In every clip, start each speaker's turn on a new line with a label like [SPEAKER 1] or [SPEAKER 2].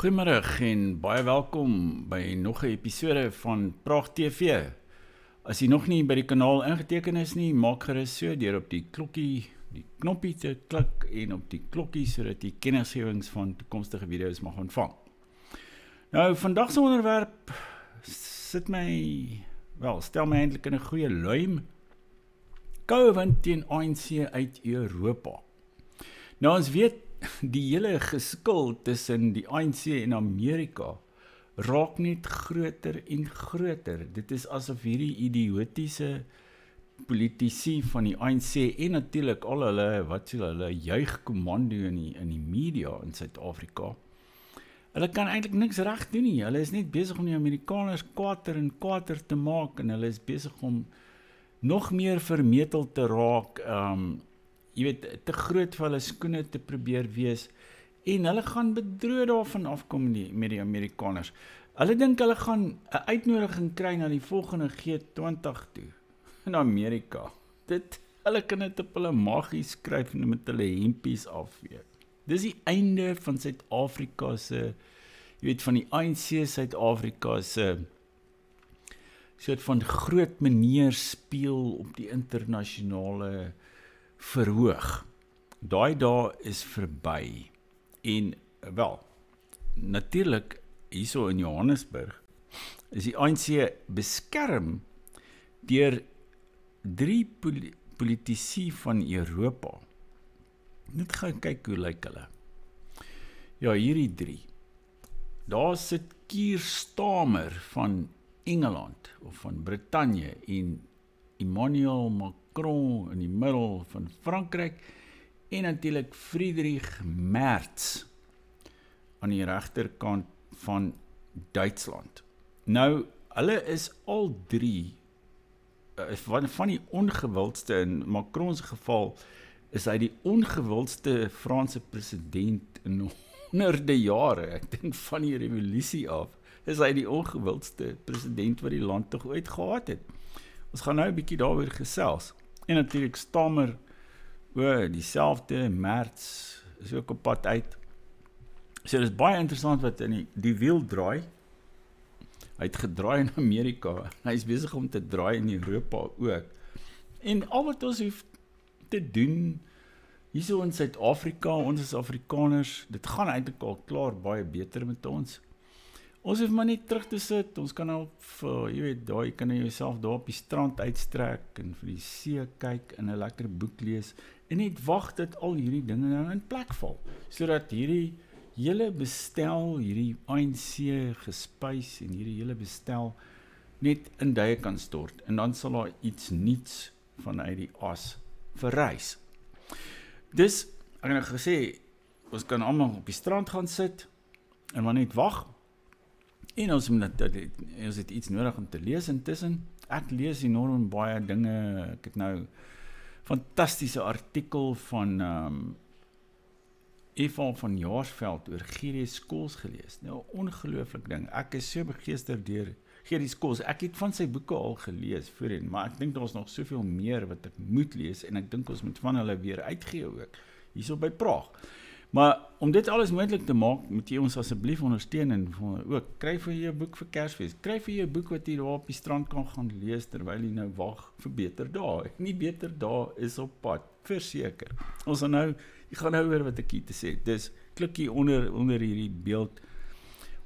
[SPEAKER 1] Goeiemôre en baie welkom by nog 'n episode van Praag TV. As jy nog nie by die kanaal ingeteken is nie, maak gerus so deur op die knoppie te klik en op die klokkie sodat jy kennisgewings van toekomstige video's mag ontvang. Nou, vandag se onderwerp stel my eintlik in 'n goeie luim. Koue wind teen ANC uit Europa. Nou ons weet die hele geskil tussen die ANC en Amerika raak net groter en groter. Dit is asof hierdie idiotiese politici van die ANC en natuurlik al hulle juigkommando in die media in Suid-Afrika. Hulle kan eintlik niks reg doen nie. Hulle is net besig om die Amerikaners kwaadder en kwaadder te maak en hulle is besig om nog meer vermetel te raak. Jy weet, te groot vir hulle skoene te probeer wees, en hulle gaan bedroog daarvan afkom met die Amerikaners. Hulle dink hulle gaan 'n uitnodiging kry na die volgende G20 toe, in Amerika. Hulle kan dit op hulle maggie skryf en met hulle hempies afweer. Dis die einde van Suid-Afrika se, jy weet, van die ANC Suid-Afrika se soort van groot meneer speel op die internasionale verhoog. Daai dae is verby. En natuurlik hierso in Johannesburg is die ANC beskerm deur 3 politici van Europa. Net gaan kyk hoe lyk hulle. Ja, hierdie 3. Daar sit Keir Starmer van Engeland of van Brittanje en Emmanuel Macron in die middel van Frankryk en natuurlik Friedrich Merz aan die regterkant van Duitsland. Nou, hulle is al 3 van die ongewildste, in Macron se geval is hy die ongewildste Franse president in honderde jare. Ek dink van die revolusie af is hy die ongewildste president wat die land tog ooit gehad het. Ons gaan nou 'n bietjie daaroor gesels. En natuurlik Starmer, dieselfde, Merz is ook op pad uit. So dit is baie interessant wat in die wiel draai. Hy het gedraai in Amerika, hy is besig om te draai in Europa ook. En al wat ons hoef te doen, hierso in Suid-Afrika, ons is Afrikaners, dit gaan eintlik al klaar baie beter met ons. Ons hoef maar net terug te sit, ons kan nou, jy weet, jy kan jouself daar op die strand uitstrek en vir die see kyk en 'n lekker boek lees en net wag dat al hierdie dinge nou in plek val, sodat hierdie hele bestel, hierdie ANC gespuis en hierdie hele bestel net in duie kan stort en dan sal daar iets niets vanuit die as verrys. Dus, ek het nou gesê, ons kan almal op die strand gaan sit en maar net wag. En ons het iets nodig om te lees intussen. Ek lees enorm baie dinge. Ek het nou fantastiese artikel van Eva van Jaarsveld oor Gerrie Skols gelees. Nou, ongelooflik ding. Ek is so begeesterd deur Gerrie Skols. Ek het van sy boeke al gelees voorheen, maar ek dink daar is nog soveel meer wat ek moet lees en ek dink ons moet van hulle weer uitgee ook, hierso by Praag. Maar om dit alles moontlik te maak, moet jy ons asseblief ondersteun en ook kry vir jou 'n boek vir Kersfees. Kry vir jou 'n boek wat jy daar op die strand kan gaan lees terwyl jy nou wag vir beter dae. Nie beter dae is op pad, verseker. Ons gaan nou hoor wat ek hier te sê. Dus klik hier onder hierdie beeld,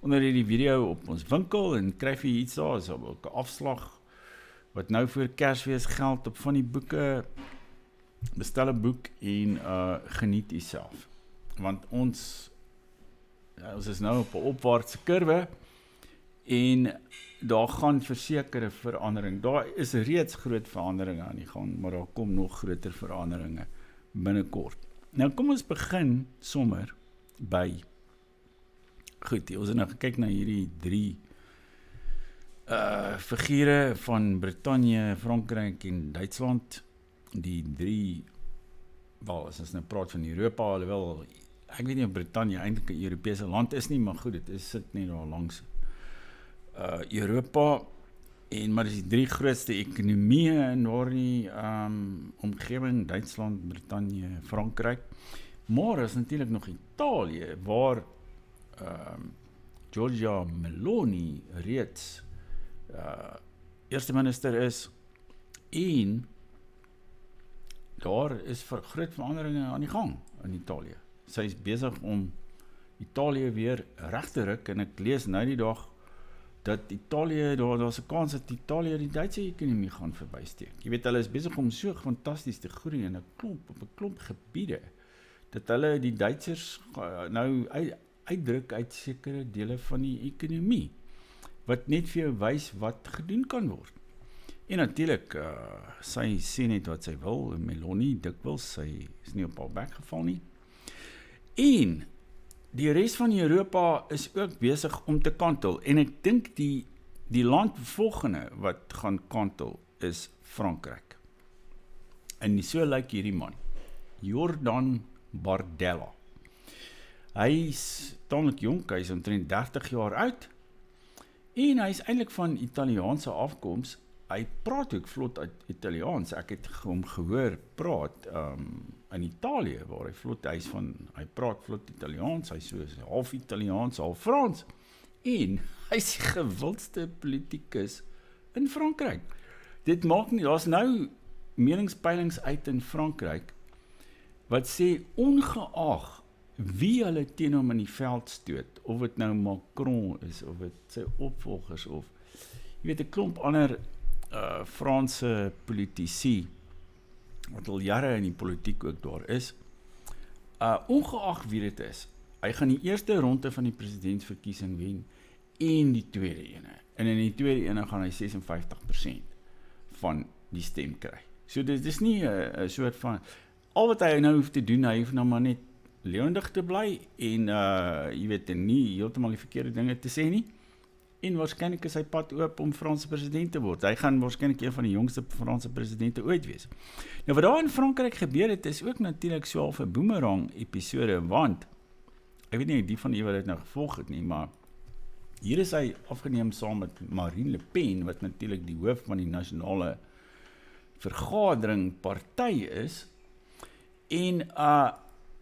[SPEAKER 1] onder hierdie video op ons winkel en kry vir iets daar, is ook 'n afslag wat nou vir Kersfees geld op van die boeke. Bestel 'n boek en geniet jouself. Want ons is nou op 'n opwaartse kurwe en daar gaan versekerde verandering. Daar is reeds groot veranderinge aan die gang, maar daar kom nog groter veranderinge binnekort. Nou kom ons begin sommer by, goed, ons het nou gekyk na hierdie 3 figure van Brittanje, Frankryk en Duitsland. Die 3, as ons nou praat van Europa, alhoewel ek weet nie of Brittanje eintlik 'n Europese land is nie, maar goed, dit sit nie daar langs Europa, maar dis die 3 grootste ekonomieë in daardie omgewing, Duitsland, Brittanje, Frankryk. Maar is natuurlik nog Italië, waar Giorgia Meloni reeds eerste minister is en daar is groot veranderinge aan die gang in Italië. Sy is besig om Italië weer reg te ruk en ek lees nou die dag dat Italië, daar's 'n kans dat Italië die Duitse ekonomie gaan verbysteek. Jy weet, hulle is besig om so fantasties te groei in 'n klomp gebiede, dat hulle die Duitsers nou uitdruk uit sekere dele van die ekonomie, wat net vir jou wys wat gedoen kan word. En natuurlik, sy sê net wat sy wil, Meloni dikwels, sy is nie op haar bek geval nie. En die res van Europa is ook besig om te kantel, en ek dink die land volgende wat gaan kantel is Frankryk. En so lyk hierdie man, Jordan Bardella. Hy is tamelik jonk, hy is omtrent 30 jaar oud, en hy is eintlik van Italiaanse afkoms. Hy praat ook vlot uit Italiaans. Ek het hom gehoor praat in Italië, waar hy praat vlot Italiaans, hy is half Italiaans, half Frans, en hy is die gewildste politikus in Frankryk. Dit maak nie, daar's nou meningspeilings uit in Frankryk, wat sê ongeag wie hulle teen hom in die veld stoot, of dit nou Macron is, of dit sy opvolgers, of jy weet, 'n klomp ander Franse politici, wat al jare in die politiek ook daar is, ongeag wie dit is, hy gaan die eerste ronde van die presidentsverkiesing wen, en die tweede ene, en in die tweede ene gaan hy 56% van die stem kry. So dit is nie 'n soort van, al wat hy nou hoef te doen, hy hoef nou maar net lewendig te bly, en jy weet, nie heeltemal die verkeerde dinge te sê nie, en waarskynlik is hy pad oop om Franse president te word. Hy gaan waarskynlik een van die jongste Franse presidente ooit wees. Nou wat daar in Frankryk gebeur het, is ook natuurlik so half 'n boomerang episode, want ek weet nie die van julle wat dit nou gevolg het nie, maar hier is hy afgeneem saam met Marine Le Pen, wat natuurlik die hoof van die nasionale vergadering party is, en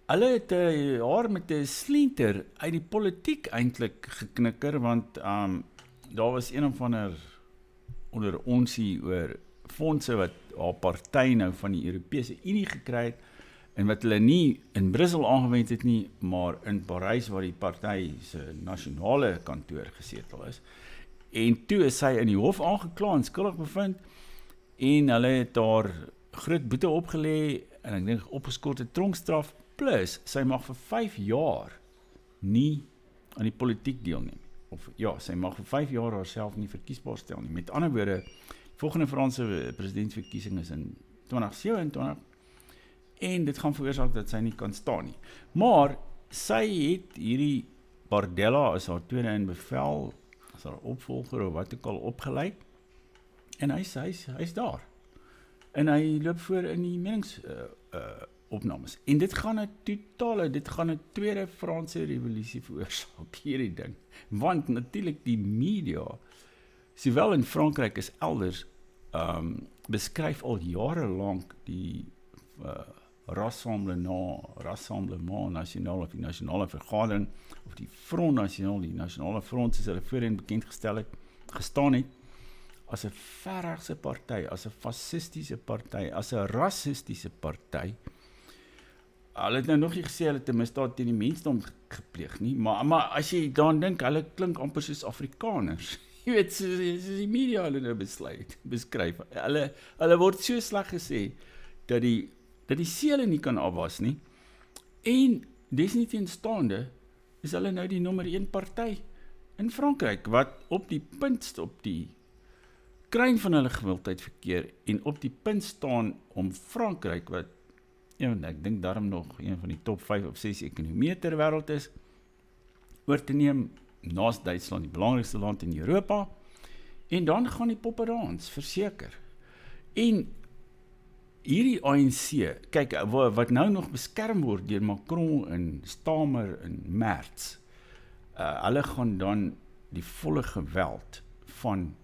[SPEAKER 1] hulle het haar met 'n slinter uit die politiek eintlik geknikker, want daar was een of ander onder onsie oor fondse wat haar party nou van die Europese Unie gekry het, en wat hulle nie in Brussel aangewend het nie, maar in Parys, waar die party se nasionale kantoor gesetel is. En toe is sy in die hof aangekla en skuldig bevind, en hulle het haar groot boete opgelê, en ek dink opgeskorte tronkstraf, plus sy mag vir 5 jaar nie aan die politiek deelneem. Of ja, sy mag vir 5 jaar haarself nie verkiesbaar stel nie. Met ander woorde, volgende Franse presidentsverkiesing is in 2027, en dit gaan veroorsaak dat sy nie kan staan nie. Maar sy het hierdie Bardella as haar tweede in bevel, as haar opvolger of wat ook al opgelei, en hy's daar. En hy loop voor in die meningsopnames. En dit gaan 'n tweede Franse revolusie veroorsaak, hierdie ding. Want natuurlik die media, sowel in Frankryk as elders, beskryf al jare lank die Rassemblement National, of die nasionale vergadering, of die Front National, die nasionale front, soos hulle voorheen bekend gestaan het, as 'n verregse party, as 'n fascistiese party, as 'n rassistiese party. Hulle het nou nog nie gesê hulle het 'n misdaad teen die mensdom gepleeg nie, maar as jy dan dink, hulle klink amper soos Afrikaners. Jy weet, soos die media hulle nou beskryf. Hulle word so sleg gesê, dat die seele nie kan afwas nie, en desnieteenstaande is hulle nou die nommer 1 party in Frankryk, wat op die punt, op die kruin van hulle gewildheid verkeer, en op die punt staan om Frankryk, wat ek dink daarom nog een van die top 5 of 6 ekonomieë ter wêreld is, oor te neem, naas Duitsland, die belangrikste land in Europa, en dan gaan die popperdans, verseker. En hierdie ANC, kyk, wat nou nog beskerm word deur Macron en Stamer en Merz, hulle gaan dan die volle geweld van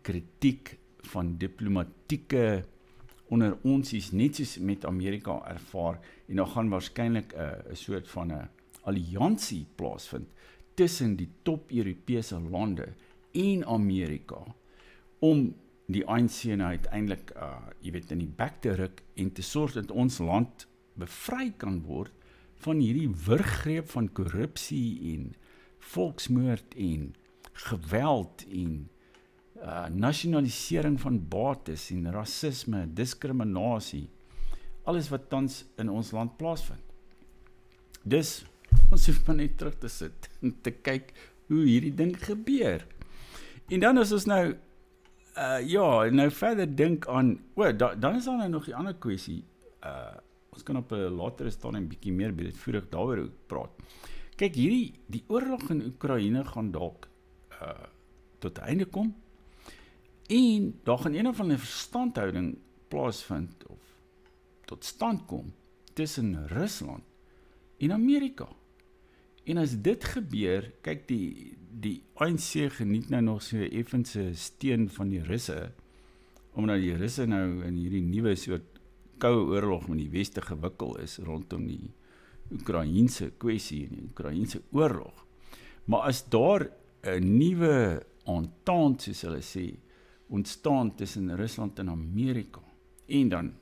[SPEAKER 1] kritiek, van diplomatieke onder onsies, net soos met Amerika ervaar, en dan gaan waarskynlik 'n soort van 'n alliansie plaasvind tussen die top Europese lande en Amerika om die ANC nou uiteindelik in die bek te ruk en te sorg dat ons land bevry kan word van hierdie wurggreep van korrupsie en volksmoord en geweld en nasionalisering van bates en rasisme, diskriminasie, alles wat tans in ons land plaasvind. Dus, ons hoef maar net terug te sit en te kyk hoe hierdie ding gebeur. En dan as ons nou, nou verder dink aan, dan is daar nou nog die ander kwessie, ons kan op 'n latere stadium 'n bietjie meer breedvoerig daaroor praat. Kyk, die oorlog in Oekraïne gaan dalk tot einde kom, en daar gaan een of ander verstandhouding plaasvind, of tot stand kom, tussen Rusland en Amerika. En as dit gebeur, kyk die ANC geniet nou nog so effense steun van die Russe, omdat die Russe nou in hierdie nuwe soort koue oorlog met die Weste gewikkel is, rondom die Oekraïense kwessie en die Oekraïense oorlog. Maar as daar 'n nuwe entente, soos hulle sê, ontstaan tussen Rusland en Amerika, en dan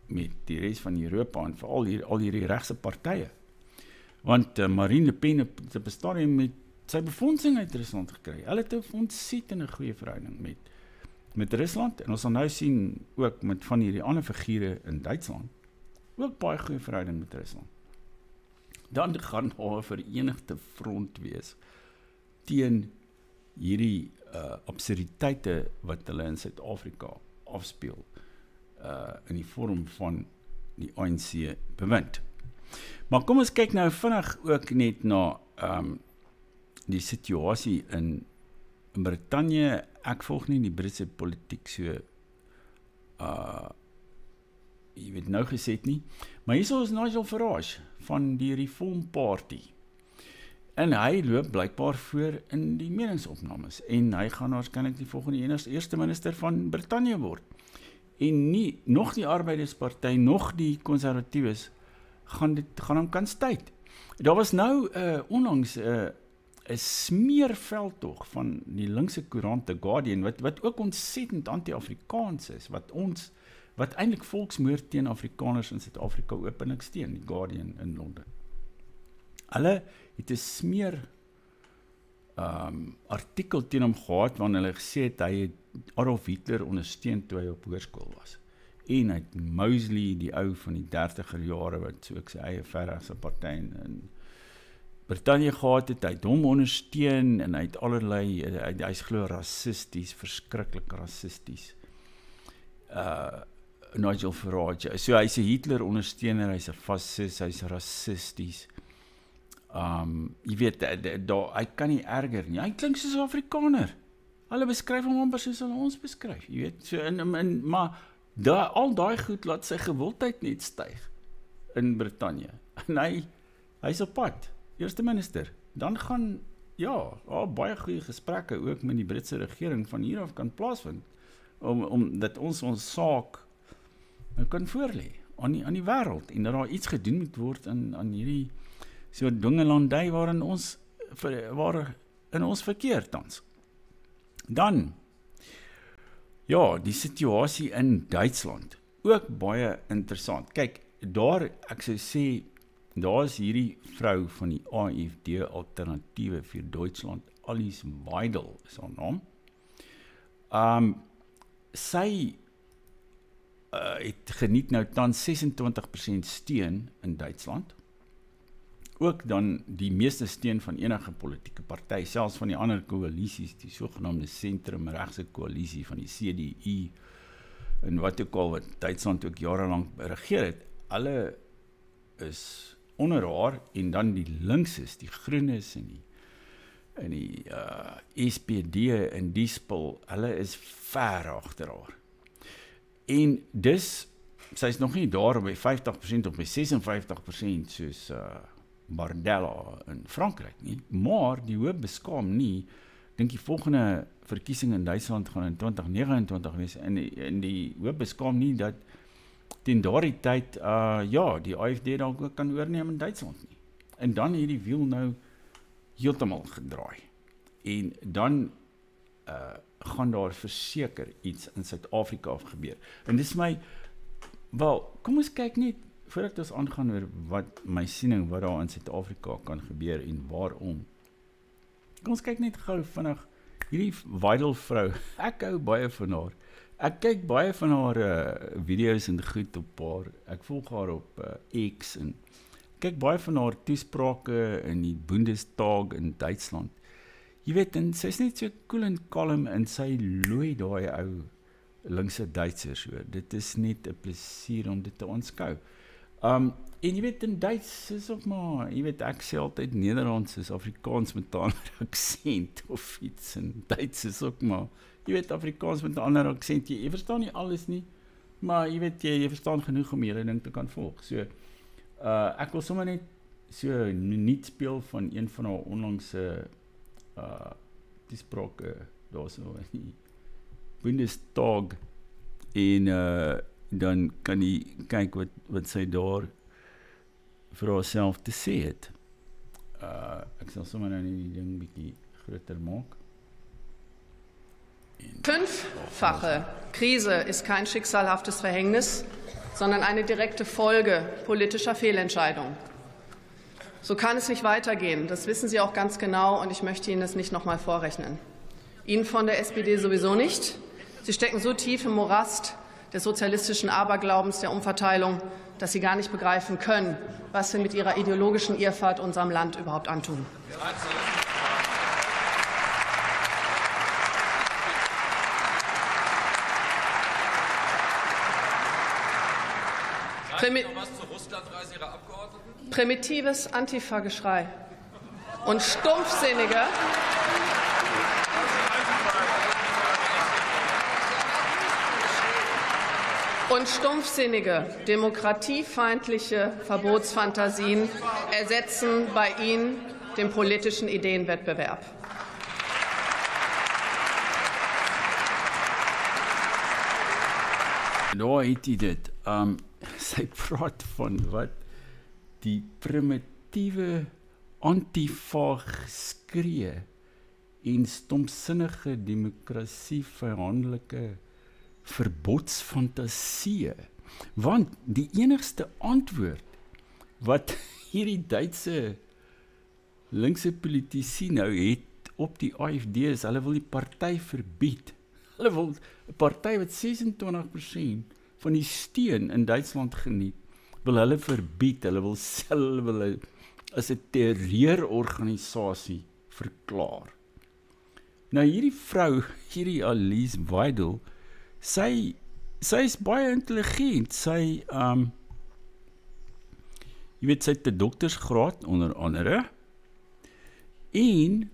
[SPEAKER 1] met die res van Europa, en veral al hierdie regse partye. Want Marine Le Pen het op 'n stadium met sy befondsing uit Rusland gekry. Hulle het 'n ontsettende goeie verhouding met Rusland, en ons sal nou sien ook met van hierdie ander figure in Duitsland, ook baie goeie verhouding met Rusland. Dan gaan daar 'n verenigde front wees teen hierdie absurditeite wat hulle in Suid-Afrika afspeel, in die vorm van die ANC bewind. Maar kom ons kyk nou vinnig ook net na die situasie in Brittanje. Ek volg nie die Britse politiek so nou gesê nie, maar hier is Nigel Farage van die Reform Party, en hy loop blykbaar voor in die meningsopnames, en hy gaan waarskynlik die volgende eerste minister van Brittanje word, en nog die Arbeidersparty, nog die Konservatiewes gaan hom kan stuit. Daar was nou onlangs 'n smeerveldtog van die linkse koerant The Guardian, wat ook ontsettend anti-Afrikaans is, wat eintlik volksmoord teen Afrikaners in Suid-Afrika openlik steun, die Guardian in Londen. Hulle het 'n smeer artikel teen hom gehad, waarin hulle gesê het, hy het Adolf Hitler ondersteun toe hy op hoërskool was. En hy het Mosley, die ou van die 30er jare, wat so ek sy eie verregse party in Brittanje gehad het, hy het hom ondersteun, en hy het allerlei, hy is glo rassisties, verskriklik rassisties. Nigel Farage, so hy's 'n Hitler ondersteuner, hy's 'n fascist, hy's rassisties. Jy weet, hy kan nie erger nie, hy klink soos 'n Afrikaner. Hulle beskryf hom amper soos hulle ons beskryf, jy weet, so, maar al daai goed laat sy gewildheid net styg in Brittanje, en hy's op pad, eerste minister, dan gaan, baie goeie gesprekke ook met die Britse regering van hier af kan plaasvind, dat ons saak kan voorlê aan die wêreld, en dat daar iets gedoen moet word aan hierdie soort dwingelandy waarin ons verkeer tans. Dan, die situasie in Duitsland, ook baie interessant. Kyk, ek sou sê, daar is hierdie vrou van die AfD Alternatiewe vir Duitsland, Alice Weidel is haar naam. Sy het geniet nou tans 26% steun in Duitsland. Ook dan die meeste steun van enige politieke party, selfs van die ander koalisies, die sogenaamde sentrum-regse koalisie van die CDU, en wat ook al wat Duitsland ook jarelang regeer het, hulle is onder haar, en dan die linkses, die groenes en die SPD en die spul, hulle is ver agter haar. En dus, sy is nog nie daar by 50% of by 56% soos Bardella in Frankryk nie, maar die hoop beskaam nie, dink die volgende verkiesing in Duitsland gaan in 2029 wees, en die hoop beskaam nie dat teen daardie tyd, die AfD dalk ook kan oorneem in Duitsland nie. En dan hierdie wiel nou heeltemal gedraai. En dan gaan daar verseker iets in Suid-Afrika gebeur. En dis my, wel, kom ons kyk net, voordat ons aangaan oor wat my siening, wat daar in Suid-Afrika kan gebeur en waarom. Kom ons kyk net gou vinnig, hierdie Weidel vrou, ek hou baie van haar. Ek kyk baie van haar video's en goed op haar, ek volg haar op X en kyk baie van haar toesprake in die Bundestag in Duitsland. Jy weet, en sy is net so cool en kalm en sy looi daai ou linkse Duitsers hoor. Dit is net 'n plesier om dit te aanskou. En jy weet, in Duits is ook maar, jy weet, ek sê altyd Nederlands is Afrikaans met 'n ander aksent of iets, en Duits is ook maar, jy weet, Afrikaans met 'n ander aksent, jy verstaan nie alles nie, maar jy weet, jy verstaan genoeg om hele ding te kan volg. So, ek wil sommer net so 'n minuut speel van een van haar onlangse toesprake daar so in die Bundestag, en dan kan jy kyk wat sy daar vir haarself te sê het. Ek sal sommer nou die ding bietjie groter maak.
[SPEAKER 2] 5-fache Krise ist kein schicksalhaftes Verhängnis, sondern eine direkte Folge politischer Fehlentscheidungen. So kann es nicht weitergehen. Das wissen Sie auch ganz genau, und ich möchte Ihnen das nicht noch mal vorrechnen. Ihnen von der SPD sowieso nicht. Sie stecken so tief im Morast des sozialistischen Aberglaubens der Umverteilung, dass Sie gar nicht begreifen können, was Sie mit Ihrer ideologischen Irrfahrt unserem Land überhaupt antun. Primitives Antifa-Geschrei und stumpfsinnige demokratiefeindliche Verbotsfantasien ersetzen bei Ihnen den politischen Ideenwettbewerb.
[SPEAKER 1] Daar het jy dit. Sy praat van wat die primitiewe antifa skree en stomsinnige demokrasie vyhandelike verbodsfantasie. Want die enigste antwoord wat hierdie Duitse linkse politici nou het op die AfD is, hulle wil die party verbied. Hulle wil 'n party wat 26% van die steun in Duitsland geniet, wil hulle verbied, hulle wil hulle as 'n terreurorganisasie verklaar. Nou hierdie vrou, hierdie Alice Weidel, sy is baie intelligent. Sy jy weet, sy het 'n doktersgraad onder andere. En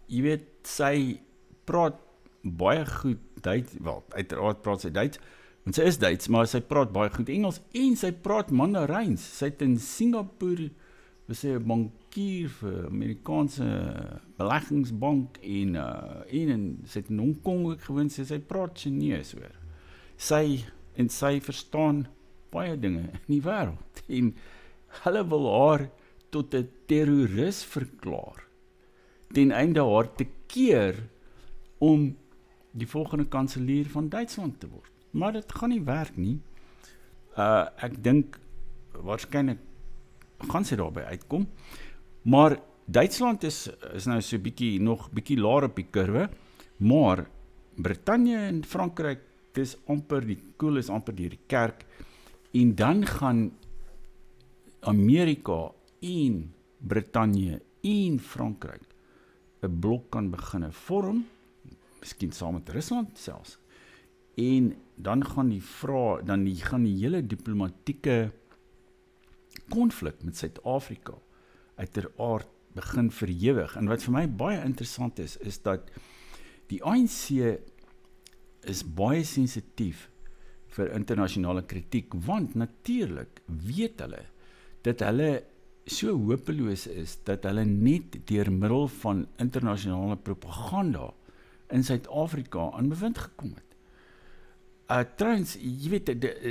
[SPEAKER 1] jy weet, sy praat baie goed Duits, wel, uiteraard praat sy Duits, want sy is Duits, maar sy praat baie goed Engels en sy praat Mandarijns. Sy het in Singapore, was sy 'n bankier vir Amerikaanse beleggingsbank en sy het in Hong Kong ook gewoon, sy praat Chinees hoor. Sy verstaan baie dinge in die wêreld en hulle wil haar tot 'n terroris verklaar ten einde haar te keer om die volgende kanselier van Duitsland te word. Maar dit gaan nie werk nie. Ek dink waarskynlik gaan sy daarby uitkom. Maar Duitsland is nou so nog bietjie laer op die kurwe, maar Brittanje en Frankryk, dis amper die koel is amper deur die kerk, en dan gaan Amerika en Brittanje en Frankryk 'n blok kan begin vorm, miskien saam met Rusland selfs. En dan gaan die hele diplomatieke konflik met Suid-Afrika uiteraard begin verewig. En wat vir my baie interessant is dat die ANC is baie sensitief vir internasionale kritiek, want natuurlik weet hulle dat hulle so hopeloos is, dat hulle net deur middel van internasionale propaganda in Suid-Afrika aan bewind gekom het. Trouwens, jy weet,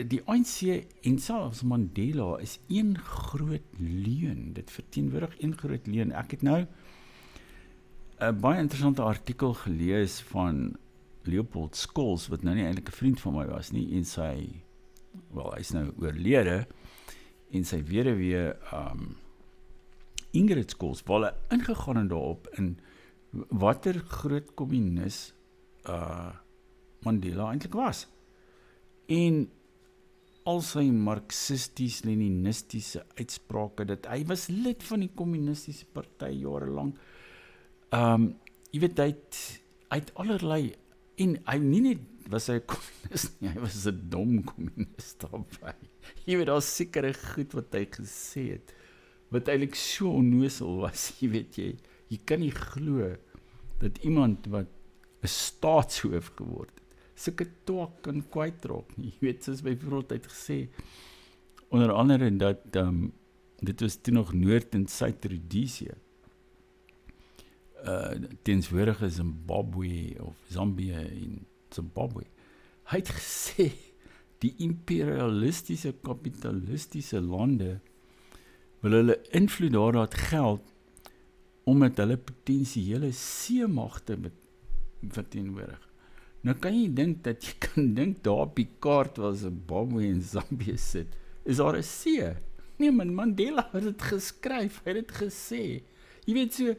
[SPEAKER 1] die ANC en selfs Mandela is een groot leuen. Dit verteenwoordig een groot leuen. Ek het nou 'n baie interessante artikel gelees van Leopold Scholz, wat nou nie eintlik 'n vriend van my was nie, en hy's nou oorlede, en sy weduwee, Ingrid Scholz, waar hulle ingegaan en daarop, in watter groot kommunis Mandela eintlik was. En al sy marxisties-leninistiese uitsprake, dat hy was lid van die kommunistiese party jarelang. Jy weet, hy het allerlei, en hy nie net was hy 'n kommunist nie, hy was 'n dom kommunist daarbij. Jy weet, daar's sekere goed wat hy gesê het, wat eintlik so onnoosel was, jy weet jy kan nie glo dat iemand wat 'n staatshoof geword het, sulke twak kan kwytraak nie. Jy weet, soos byvoorbeeld het gesê, onder andere dat, dit was toe nog Noord- en Suid-Rhodesië, teenswoordige Zimbabwe of Zambië en Zimbabwe. Hy het gesê, die imperialistiese, kapitalistiese lande wil hulle invloed daar laat geld, omdat hulle potensiële seemagte verteenwoordig. Nou kan jy dink dat jy kan dink daar op die kaart waar Zimbabwe en Zambië sit, is daar 'n see. Nee man, Mandela het dit geskryf, hy het dit gesê. Jy weet so,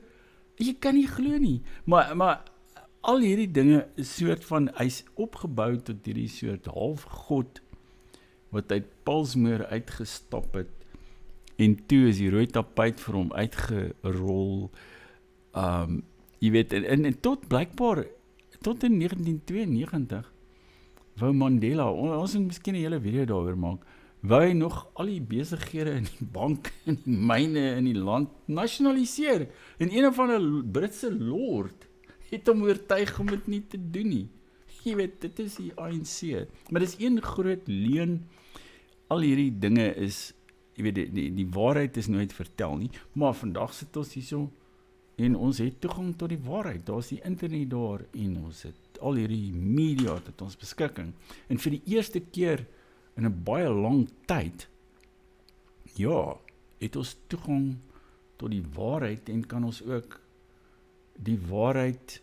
[SPEAKER 1] jy kan nie glo nie. Maar al hierdie dinge is soort van, hy's opgebou tot hierdie soort halfgod, wat uit Palsmoor uitgestap het, en toe is die rooi tapuit vir hom uitgerol. Jy weet, en tot blykbaar, tot in 1992, wou Mandela, ons moet miskien 'n hele video daaroor maak, wou hy nog al die besighede in die bank, in die myne, in die land, nasionaliseer. En een of ander Britse lord het hom oortuig om dit nie te doen nie. Jy weet, dit is die ANC. Maar dit is een groot leuen. Al hierdie dinge is, jy weet, die waarheid is nooit vertel nie, maar vandag sit ons hier so, en ons het toegang tot die waarheid. Daar is die internet daar, en ons het al hierdie media tot ons beskikking. En vir die eerste keer in 'n baie lang tyd, ja, het ons toegang tot die waarheid, en kan ons ook die waarheid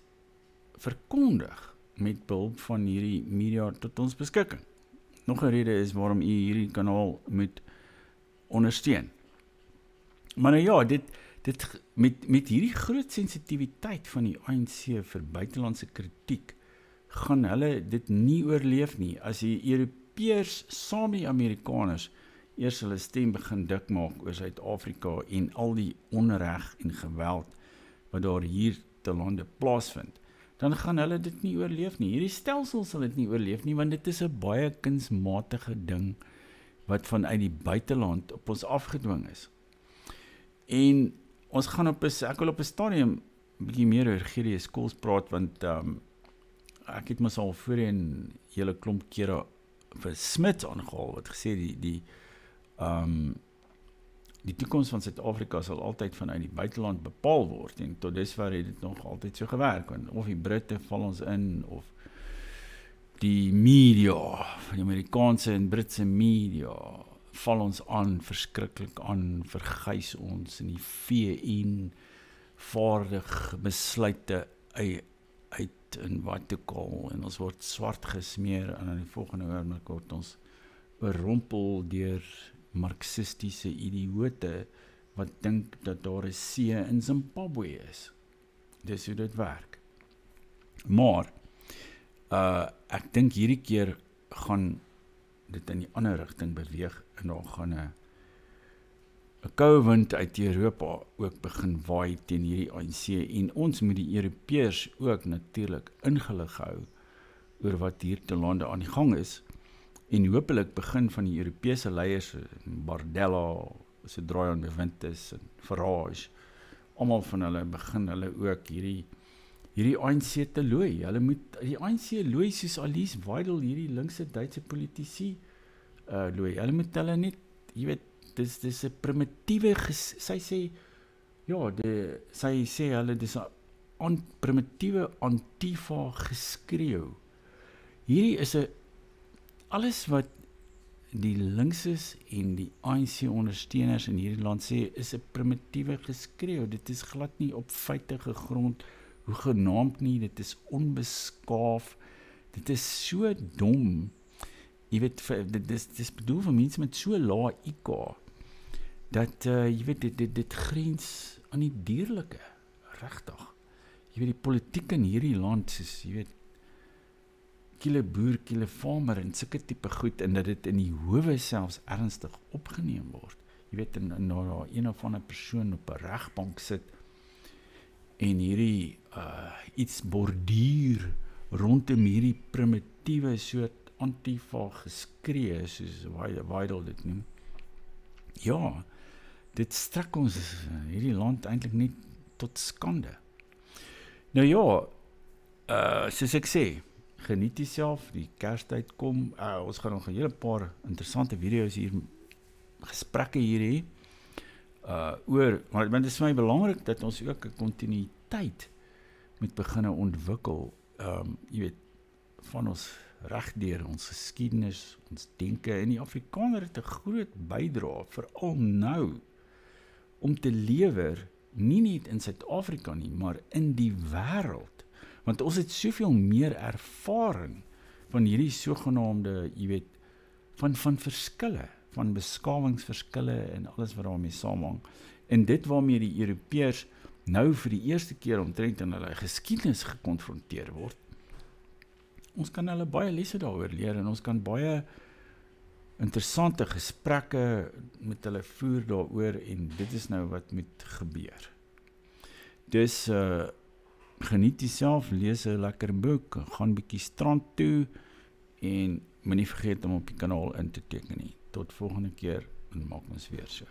[SPEAKER 1] verkondig met behulp van hierdie media tot ons beskikking. Nog 'n rede is waarom u hierdie kanaal moet ondersteun. Maar nou ja, dit met hierdie groot sensitiwiteit van die ANC vir buitelandse kritiek, gaan hulle dit nie oorleef nie. As die Europeërs saam met die Amerikaners eers hulle stem begin dik maak oor Suid-Afrika en al die onreg en geweld wat daar hier te lande plaasvind, dan gaan hulle dit nie oorleef nie. Hierdie stelsel sal dit nie oorleef nie, want dit is 'n baie kunsmatige ding wat vanuit die buiteland op ons afgedwing is. En ons gaan ek wil op 'n stadium 'n bietjie meer oor G.D. Scholz praat, want ek het mos al voorheen hele klomp kere vir Smith aangehaal, wat gesê die toekoms van Suid-Afrika sal altyd vanuit die buiteland bepaal word, en tot dusver het dit nog altyd so gewerk, want of die Britte val ons in, of die media, die Amerikaanse en Britse media, val ons aan, verskriklik aan, vergys ons, en die VN vaardig besluite uit en wat ook al, en ons word swart gesmeer, en aan die volgende oomblik word ons oorrompel deur marxistiese idioote wat dink dat daar 'n see in Zimbabwe is. Dis hoe dit werk. Maar ek dink hierdie keer gaan dit in die ander rigting beweeg, en daar gaan 'n koue wind uit Europa ook begin waai teen hierdie ANC, en ons moet die Europeërs ook natuurlik ingelig hou oor wat hier te lande aan die gang is, en hopelik begin van die Europese leiers, Bardella, sodra hy aan bewind is, en Farage, almal van hulle begin hulle ook hierdie ANC te looi. Hulle moet die ANC looi soos Alice Weidel, hierdie linkse Duitse politici looi. Hulle moet hulle net, jy weet, dis 'n primitiewe, sy sê, ja, sy sê hulle, dis 'n primitiewe Antifa geskreeu. Hierdie is 'n alles wat die linkses en die ANC ondersteuners in hierdie land sê, is 'n primitiewe geskreeu. Dit is glad nie op feite gegrond, hoegenaamd nie, dit is onbeskaaf, dit is so dom, jy weet, dit is bedoel vir mense met so lae IQ, dat, jy weet, dit grens aan die dierlike, regtig. Jy weet, die politiek in hierdie land, soos, jy weet, kiele boer, kiele farmer en sulke tipe goed, en dat dit in die howe selfs ernstig opgeneem word. Jy weet, en een of ander persoon op 'n regbank sit, en hierdie iets borduur rondom hierdie primitiewe soort antifa geskree, soos Weidel dit noem. Ja, dit strek ons hierdie land eintlik net tot skande. Nou ja, soos ek sê, geniet jouself, die Kerstyd kom, ons gaan nog 'n hele paar interessante video's hier, gesprekke hier hê, want dit is vir my belangrik dat ons ook 'n kontinuïteit moet beginne ontwikkel, jy weet, van ons regdeur, ons geskiedenis, ons denke, en die Afrikaner het 'n groot bydrae, veral nou, om te lewer, nie net in Suid-Afrika nie, maar in die wêreld. Want ons het soveel meer ervaring van hierdie sogenaamde, jy weet, van verskille, van beskawingsverskille en alles wat daarmee saamhang. En dit waarmee die Europeërs nou vir die eerste keer omtrent in hulle geskiedenis gekonfronteer word. Ons kan hulle baie lesse daaroor leer en ons kan baie interessante gesprekke met hulle voer daaroor en dit is nou wat moet gebeur. Dus geniet jouself, lees 'n lekker boek, gaan bietjie strand toe en moenie vergeet om op die kanaal in te teken nie. Tot volgende keer en maak ons weer so.